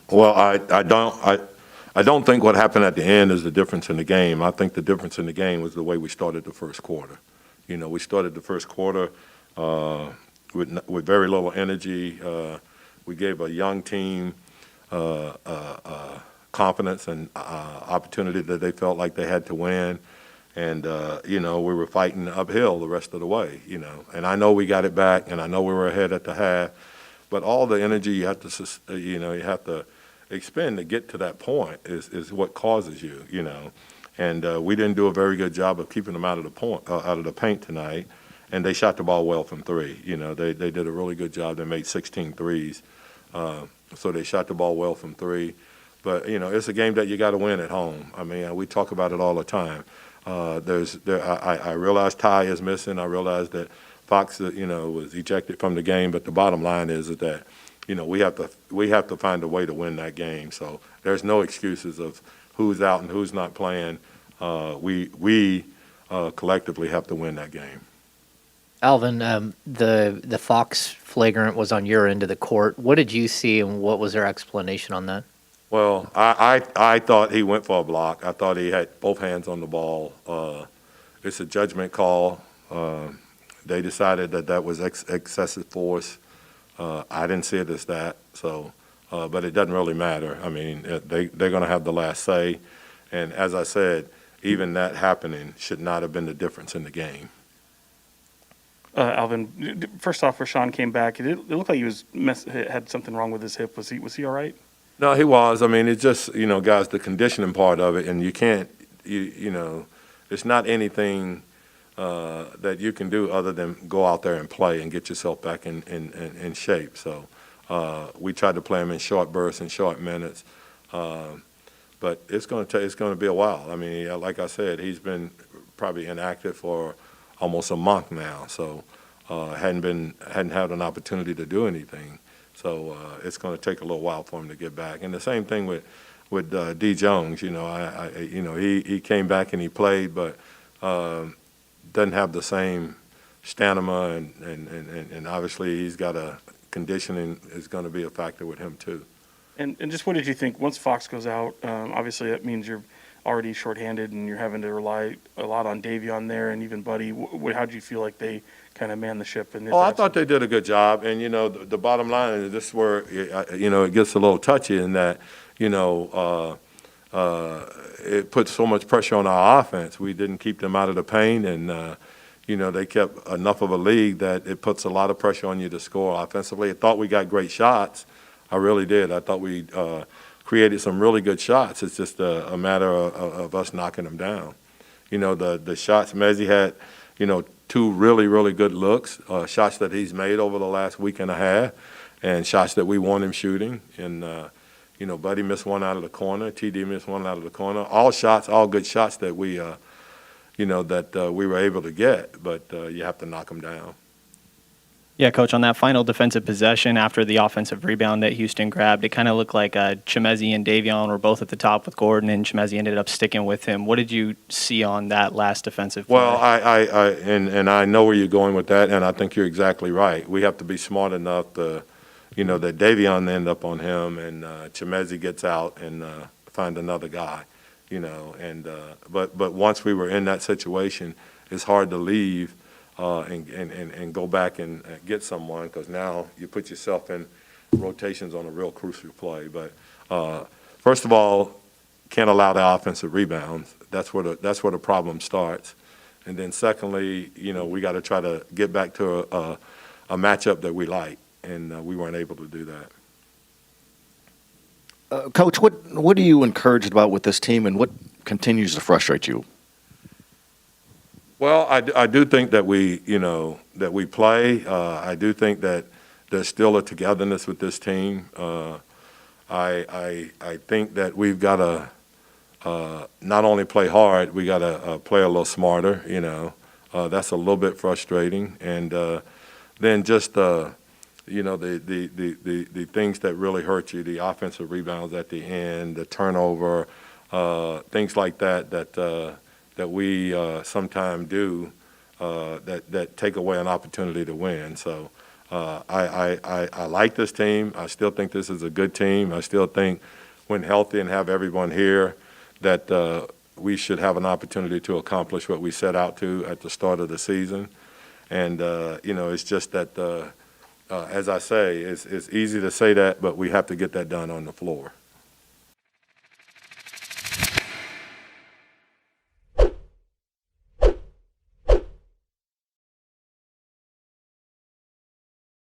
Well, I don't think what happened at the end is the difference in the game. I think the difference in the game was the way we started the first quarter. We started the first quarter with very little energy. We gave a young team confidence and opportunity that they felt like they had to win. And, we were fighting uphill the rest of the way. And I know we got it back, and I know we were ahead at the half. But all the energy you have to expend to get to that point is what causes you. And we didn't do a very good job of keeping them out of the paint tonight. And they shot the ball well from three. They did a really good job. They made 16 threes. So they shot the ball well from three. But, it's a game that you got to win at home. I mean, we talk about it all the time. I realize Ty is missing. I realize that Fox, was ejected from the game. But the bottom line is that, we have to find a way to win that game. So there's no excuses of who's out and who's not playing. We collectively have to win that game. Alvin, the Fox flagrant was on your end of the court. What did you see, and what was their explanation on that? Well, I thought he went for a block. I thought he had both hands on the ball. It's a judgment call. They decided that was excessive force. I didn't see it as that. So, but it doesn't really matter. I mean, they're going to have the last say. And as I said, even that happening should not have been the difference in the game. Alvin, first off, Rashawn came back. It looked like he had something wrong with his hip. Was he all right? No, he was. I mean, it's just, guys, the conditioning part of it, and you can't, it's not anything that you can do other than go out there and play and get yourself back in shape. So we tried to play him in short bursts and short minutes, but it's going to be a while. I mean, like I said, he's been probably inactive for almost a month now, so hadn't had an opportunity to do anything. So it's going to take a little while for him to get back. And the same thing with D. Jones. He came back and he played, but doesn't have the same stamina, and obviously he's got a conditioning is going to be a factor with him too. And just what did you think once Fox goes out? Obviously that means you're already shorthanded and you're having to rely a lot on Davion there and even Buddy. How did you feel like they kind of manned the ship? I thought they did a good job. And, the bottom line is this is where, it gets a little touchy in that, it puts so much pressure on our offense. We didn't keep them out of the paint, and, they kept enough of a lead that it puts a lot of pressure on you to score offensively. I thought we got great shots. I really did. I thought we created some really good shots. It's just a matter of us knocking them down. The shots Mezzi had, two really, really good looks, shots that he's made over the last week and a half, and shots that we want him shooting. And, Buddy missed one out of the corner. TD missed one out of the corner. All good shots that we, we were able to get, but you have to knock them down. Yeah, Coach, on that final defensive possession after the offensive rebound that Houston grabbed, it kind of looked like Chimezi and Davion were both at the top with Gordon, and Chimezi ended up sticking with him. What did you see on that last defensive play? Well, I know where you're going with that, and I think you're exactly right. We have to be smart enough to, that Davion end up on him, and Chimezi gets out and find another guy, but once we were in that situation, it's hard to leave. And go back and get someone, because now you put yourself in rotations on a real crucial play. But first of all, can't allow the offensive rebounds. That's where the problem starts. And then secondly, we got to try to get back to a matchup that we like, and we weren't able to do that. Coach, what are you encouraged about with this team, and what continues to frustrate you? Well, I do think that we play. I do think that there's still a togetherness with this team. I think that we've got to not only play hard, we got to play a little smarter. That's a little bit frustrating. And then just the things that really hurt you, the offensive rebounds at the end, the turnover, things like that we sometimes do that take away an opportunity to win. So I like this team. I still think this is a good team. I still think when healthy and have everyone here that we should have an opportunity to accomplish what we set out to at the start of the season. And, it's just that, as I say, it's easy to say that, but we have to get that done on the floor.